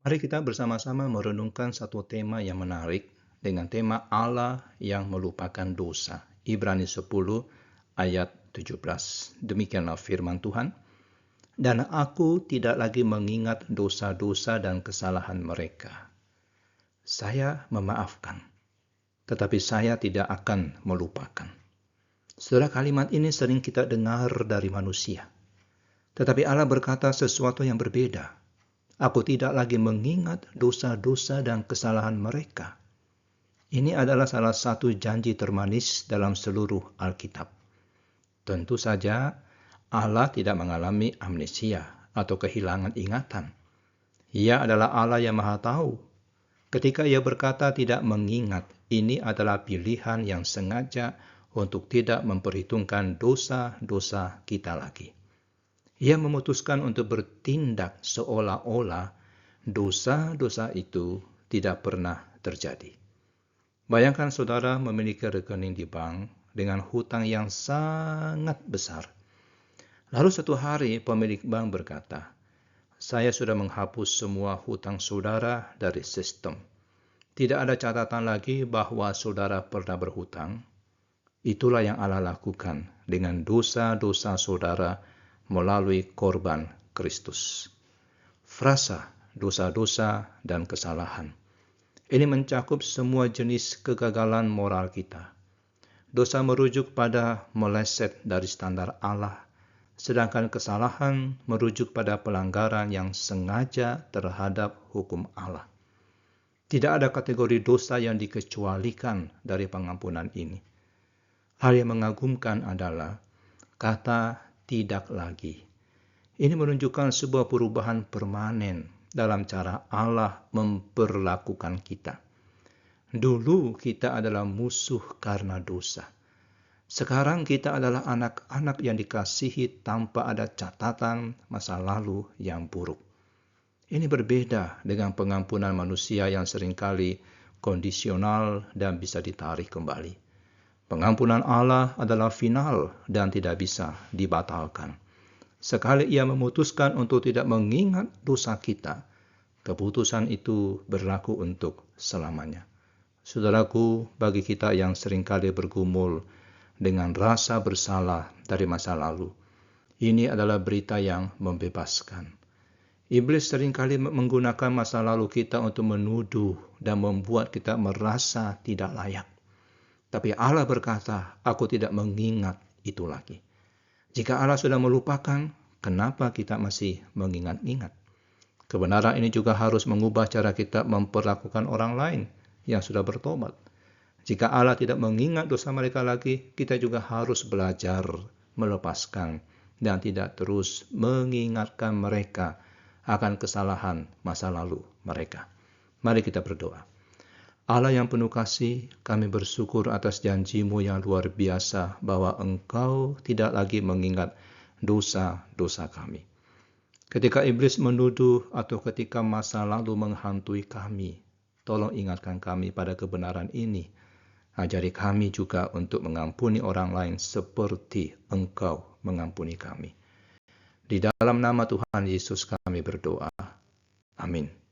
Mari kita bersama-sama merenungkan satu tema yang menarik dengan tema Allah yang melupakan dosa. Ibrani 10 ayat 17. Demikianlah firman Tuhan. Dan aku tidak lagi mengingat dosa-dosa dan kesalahan mereka. Saya memaafkan, tetapi saya tidak akan melupakan. Saudara, kalimat ini sering kita dengar dari manusia. Tetapi Allah berkata sesuatu yang berbeda. Aku tidak lagi mengingat dosa-dosa dan kesalahan mereka. Ini adalah salah satu janji termanis dalam seluruh Alkitab. Tentu saja Allah tidak mengalami amnesia atau kehilangan ingatan. Ia adalah Allah yang Maha Tahu. Ketika Ia berkata tidak mengingat, ini adalah pilihan yang sengaja untuk tidak memperhitungkan dosa-dosa kita lagi. Ia memutuskan untuk bertindak seolah-olah dosa-dosa itu tidak pernah terjadi. Bayangkan saudara memiliki rekening di bank dengan hutang yang sangat besar. Lalu suatu hari pemilik bank berkata, "Saya sudah menghapus semua hutang saudara dari sistem. Tidak ada catatan lagi bahwa saudara pernah berhutang." Itulah yang Allah lakukan dengan dosa-dosa saudara melalui korban Kristus. Frasa dosa-dosa dan kesalahan. Ini mencakup semua jenis kegagalan moral kita. Dosa merujuk pada meleset dari standar Allah, sedangkan kesalahan merujuk pada pelanggaran yang sengaja terhadap hukum Allah. Tidak ada kategori dosa yang dikecualikan dari pengampunan ini. Hal yang mengagumkan adalah kata tidak lagi. Ini menunjukkan sebuah perubahan permanen dalam cara Allah memperlakukan kita. Dulu kita adalah musuh karena dosa. Sekarang kita adalah anak-anak yang dikasihi tanpa ada catatan masa lalu yang buruk. Ini berbeda dengan pengampunan manusia yang seringkali kondisional dan bisa ditarik kembali. Pengampunan Allah adalah final dan tidak bisa dibatalkan. Sekali Ia memutuskan untuk tidak mengingat dosa kita, keputusan itu berlaku untuk selamanya. Saudaraku, bagi kita yang seringkali bergumul dengan rasa bersalah dari masa lalu, ini adalah berita yang membebaskan. Iblis seringkali menggunakan masa lalu kita untuk menuduh dan membuat kita merasa tidak layak. Tapi Allah berkata, "Aku tidak mengingat itu lagi." Jika Allah sudah melupakan, kenapa kita masih mengingat-ingat? Kebenaran ini juga harus mengubah cara kita memperlakukan orang lain yang sudah bertobat. Jika Allah tidak mengingat dosa mereka lagi, kita juga harus belajar melepaskan dan tidak terus mengingatkan mereka akan kesalahan masa lalu mereka. Mari kita berdoa. Allah yang penuh kasih, kami bersyukur atas janji-Mu yang luar biasa bahwa Engkau tidak lagi mengingat dosa-dosa kami. Ketika iblis menuduh atau ketika masa lalu menghantui kami, tolong ingatkan kami pada kebenaran ini. Ajari kami juga untuk mengampuni orang lain seperti Engkau mengampuni kami. Di dalam nama Tuhan Yesus kami berdoa. Amin.